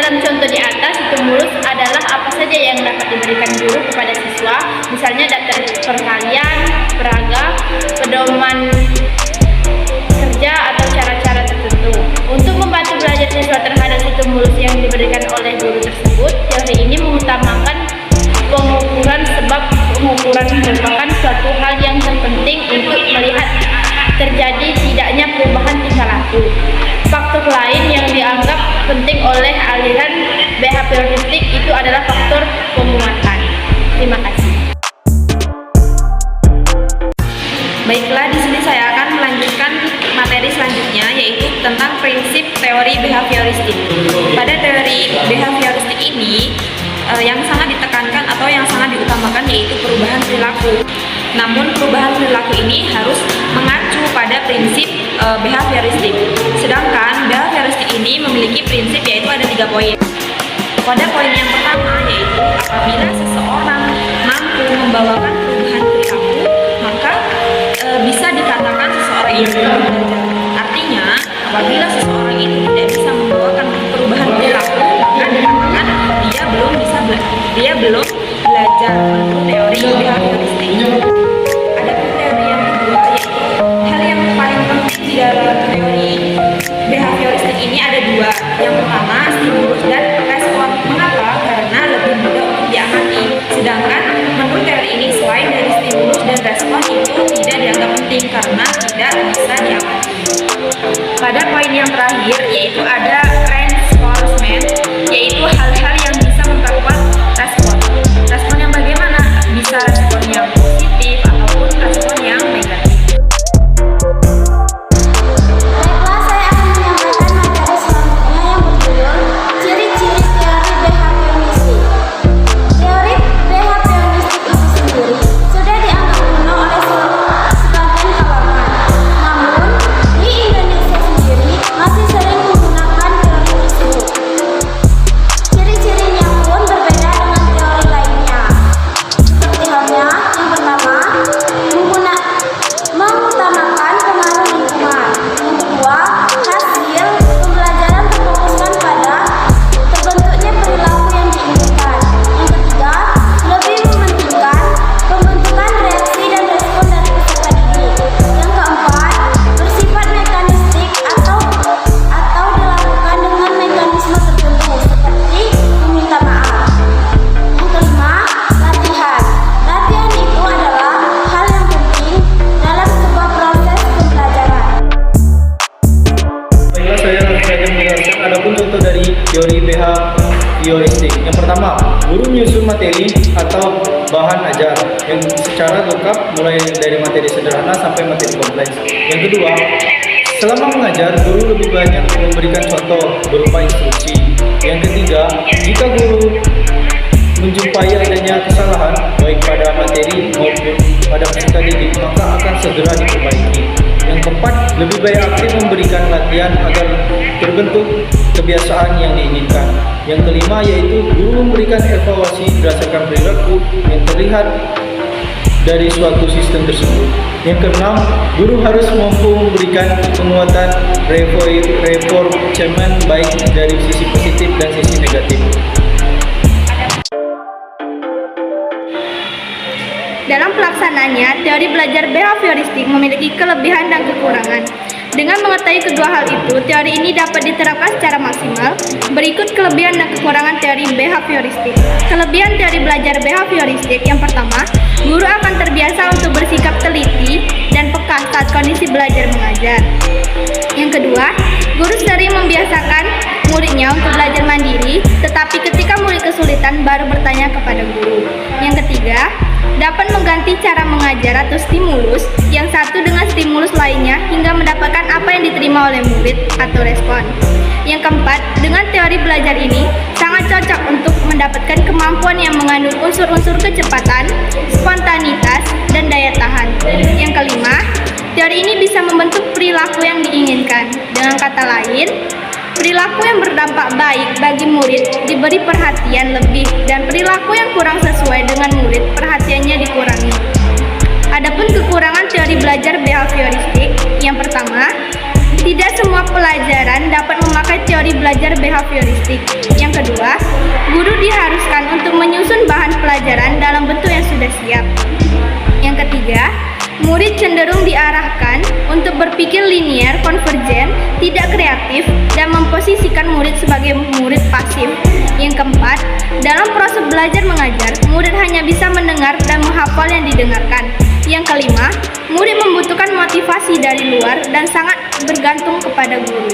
dalam contoh di atas, stimulus adalah apa saja yang dapat diberikan guru kepada siswa, misalnya daftar perharian, peraga, pedoman kerja, atau cara-cara tertentu. Untuk membantu belajar siswa terhadap stimulus yang diberikan oleh guru tersebut, teori ini mengutamakan pengukuran, sebab pengukuran merupakan suatu hal yang terpenting untuk melihat terjadi tidaknya perubahan tingkah laku. Faktor lain yang dianggap penting oleh aliran behavioristik itu adalah faktor penguatan. Terima kasih. Baiklah, di sini saya akan melanjutkan materi selanjutnya, yaitu tentang prinsip teori behavioristik. Pada teori behavioristik ini, yang sangat ditekankan atau yang sangat diutamakan yaitu perubahan perilaku. Namun perubahan perilaku ini harus mengacu pada prinsip behavioristik. Sedangkan behavioristik ini memiliki prinsip yaitu ada 3 poin. Pada poin yang pertama yaitu apabila seseorang mampu membawakan perubahan perilaku, maka bisa dikatakan seseorang itu belajar. Artinya, apabila seseorang itu tidak bisa membawakan perubahan perilaku, maka dikatakan dia belum belajar menurut teori behavioristik. Adapun teori yang kedua yaitu hal yang paling penting di dalam teori behavioristik ini ada 2. Yang pertama, stimulus dan respon. Mengapa? Karena lebih mudah untuk diamati. Sedangkan menurut teori ini selain dari stimulus dan respon itu tidak dianggap penting karena tidak bisa diamati. Pada poin yang terakhir yaitu ada reinforcement, yaitu hal-hal yang bisa memperkuat respon. Respon yang bagaimana? Bisa respon yang positif ataupun respon yang negatif. Baiklah, saya akan menyampaikan materi selanjutnya yang berjudul Ciri-ciri Teori Behavioristik. Teori behavioristik itu sendiri sudah dianggap kuno oleh sebagian kalangan. Namun, di Indonesia sendiri masih sering menggunakan teori tersebut. Ciri-cirinya pun berbeda dengan teori lainnya. Seperti halnya, yang pertama, mengutamakan pengaruh lingkungan. Yang kedua, hasil pembelajaran terfokuskan pada terbentuknya perilaku yang diinginkan. Yang ketiga, lebih mementingkan pembentukan reaksi dan respon dari peserta didik. Yang keempat, bersifat mekanistik atau dilakukan dengan mekanisme tertentu seperti meminta maaf. Yang kelima, latihan. Latihan itu adalah hal yang penting dalam sebuah proses pembelajaran. Baiklah, saya akan menjelaskan adapun contoh dari teori behavioristik. Yang pertama, guru menyusun materi atau bahan ajar yang secara lengkap mulai dari materi sederhana sampai materi kompleks. Yang kedua, selama mengajar, guru lebih banyak memberikan contoh berupa instruksi. Yang ketiga, jika guru menjumpai adanya kesalahan baik pada materi maupun pada peserta didik, maka akan segera diperbaiki. Yang keempat, lebih baik aktif memberikan latihan agar terbentuk kebiasaan yang diinginkan. Yang kelima yaitu guru memberikan evaluasi berdasarkan perilaku yang terlihat dari suatu sistem tersebut. Yang keenam, guru harus mampu memberikan penguatan reinforcement baik dari sisi positif dan sisi negatif. Dalam pelaksanaannya, teori belajar behavioristik memiliki kelebihan dan kekurangan. Dengan mengetahui kedua hal itu, teori ini dapat diterapkan secara maksimal. Berikut kelebihan dan kekurangan teori behavioristik. Kelebihan teori belajar behavioristik yang pertama, guru akan terbiasa untuk bersikap teliti dan peka saat kondisi belajar mengajar. Yang kedua, guru sering membiasakan muridnya untuk belajar mandiri, tetapi ketika murid kesulitan baru bertanya kepada guru. Yang ketiga, dapat mengganti cara mengajar atau stimulus yang satu dengan stimulus lainnya hingga mendapatkan apa yang diterima oleh murid atau respon. Yang keempat, dengan teori belajar ini sangat cocok untuk mendapatkan kemampuan yang mengandung unsur-unsur kecepatan, spontanitas, dan daya tahan. Yang kelima, teori ini bisa membentuk perilaku yang diinginkan. Dengan kata lain, perilaku yang berdampak baik bagi murid diberi perhatian lebih dan perilaku yang kurang sesuai dengan murid perhatiannya dikurangi. Adapun kekurangan teori belajar behavioristik, yang pertama, Tidak semua pelajaran dapat memakai teori belajar behavioristik. Yang kedua, guru diharuskan untuk menyusun bahan pelajaran dalam bentuk yang sudah siap. Yang ketiga, murid cenderung diarahkan untuk berpikir linier, konvergen, tidak kreatif, dan memposisikan murid sebagai murid pasif. Yang keempat, dalam proses belajar mengajar, murid hanya bisa mendengar dan menghafal yang didengarkan. Yang kelima, murid membutuhkan motivasi dari luar dan sangat bergantung kepada guru.